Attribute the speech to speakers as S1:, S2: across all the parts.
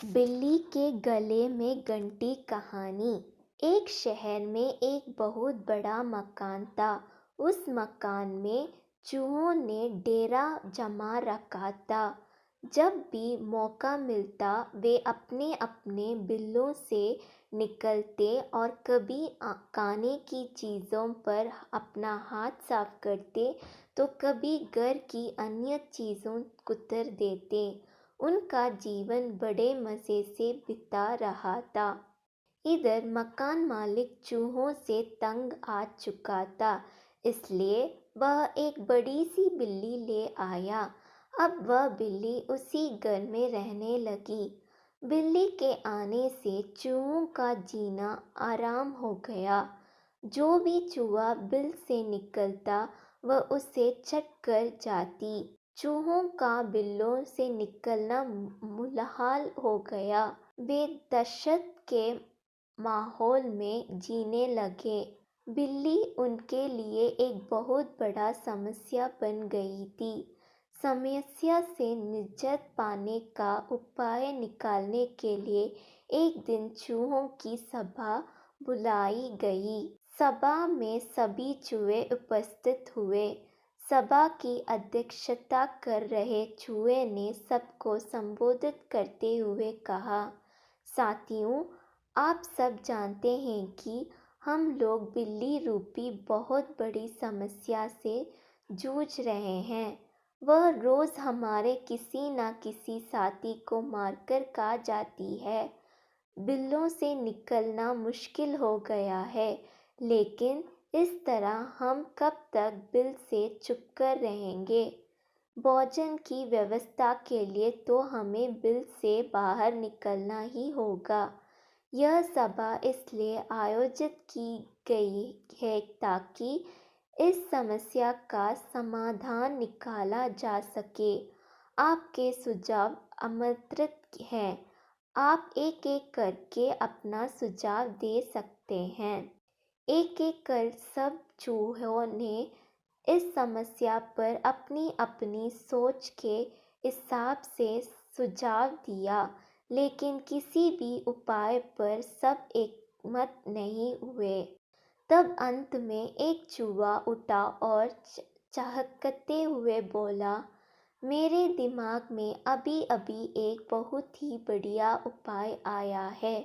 S1: बिल्ली के गले में घंटी कहानी। एक शहर में एक बहुत बड़ा मकान था। उस मकान में चूहों ने डेरा जमा रखा था। जब भी मौका मिलता वे अपने अपने बिलों से निकलते और कभी खाने की चीज़ों पर अपना हाथ साफ करते तो कभी घर की अन्य चीज़ों कुतर देते। उनका जीवन बड़े मज़े से बीता रहा था। इधर मकान मालिक चूहों से तंग आ चुका था, इसलिए वह एक बड़ी सी बिल्ली ले आया। अब वह बिल्ली उसी घर में रहने लगी। बिल्ली के आने से चूहों का जीना आराम हो गया। जो भी चूहा बिल से निकलता वह उसे चट कर जाती। चूहों का बिल्लों से निकलना मुहाल हो गया। वे दहशत के माहौल में जीने लगे। बिल्ली उनके लिए एक बहुत बड़ा समस्या बन गई थी। समस्या से निजात पाने का उपाय निकालने के लिए एक दिन चूहों की सभा बुलाई गई। सभा में सभी चूहे उपस्थित हुए। सभा की अध्यक्षता कर रहे चूहे ने सबको संबोधित करते हुए कहा, साथियों, आप सब जानते हैं कि हम लोग बिल्ली रूपी बहुत बड़ी समस्या से जूझ रहे हैं। वह रोज़ हमारे किसी न किसी साथी को मारकर खा जाती है। बिल्लों से निकलना मुश्किल हो गया है, लेकिन इस तरह हम कब तक बिल से चुपकर रहेंगे? भोजन की व्यवस्था के लिए तो हमें बिल से बाहर निकलना ही होगा। यह सभा इसलिए आयोजित की गई है ताकि इस समस्या का समाधान निकाला जा सके। आपके सुझाव आमंत्रित हैं। आप एक एक करके अपना सुझाव दे सकते हैं। एक एक कर सब चूहों ने इस समस्या पर अपनी अपनी सोच के हिसाब से सुझाव दिया, लेकिन किसी भी उपाय पर सब एकमत नहीं हुए। तब अंत में एक चूहा उठा और चहकते हुए बोला, मेरे दिमाग में अभी अभी एक बहुत ही बढ़िया उपाय आया है।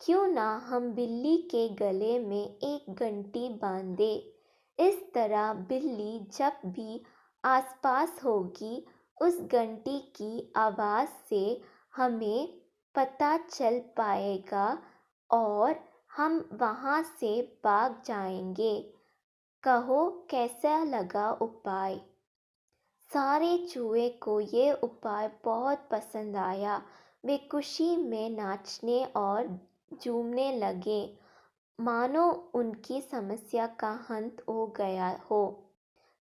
S1: क्यों ना हम बिल्ली के गले में एक घंटी बांध दें। इस तरह बिल्ली जब भी आसपास होगी उस घंटी की आवाज़ से हमें पता चल पाएगा और हम वहाँ से भाग जाएंगे। कहो कैसा लगा उपाय? सारे चूहे को ये उपाय बहुत पसंद आया। वे खुशी में नाचने और झूमने लगे, मानो उनकी समस्या का अंत हो गया हो।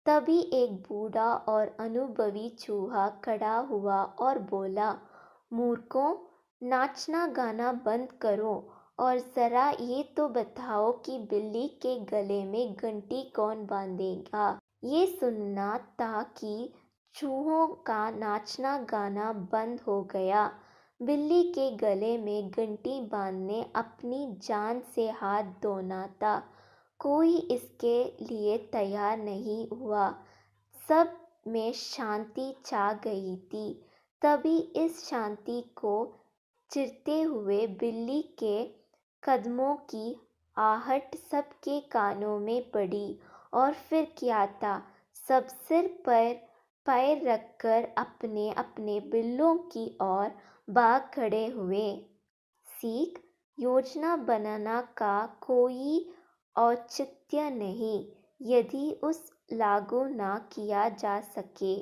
S1: तभी एक बूढ़ा और अनुभवी चूहा खड़ा हुआ और बोला, मूर्खों, नाचना गाना बंद करो और ज़रा ये तो बताओ कि बिल्ली के गले में घंटी कौन बांधेगा। ये सुनना था कि चूहों का नाचना गाना बंद हो गया। बिल्ली के गले में घंटी बांधने अपनी जान से हाथ धोना था। कोई इसके लिए तैयार नहीं हुआ। सब में शांति छा गई थी। तभी इस शांति को चिरते हुए बिल्ली के कदमों की आहट सबके कानों में पड़ी। और फिर क्या था, सब सिर पर पैर रखकर अपने अपने बिल्लों की ओर भाग खड़े हुए। सीख, योजना बनाना का कोई औचित्य नहीं यदि उस लागू ना किया जा सके।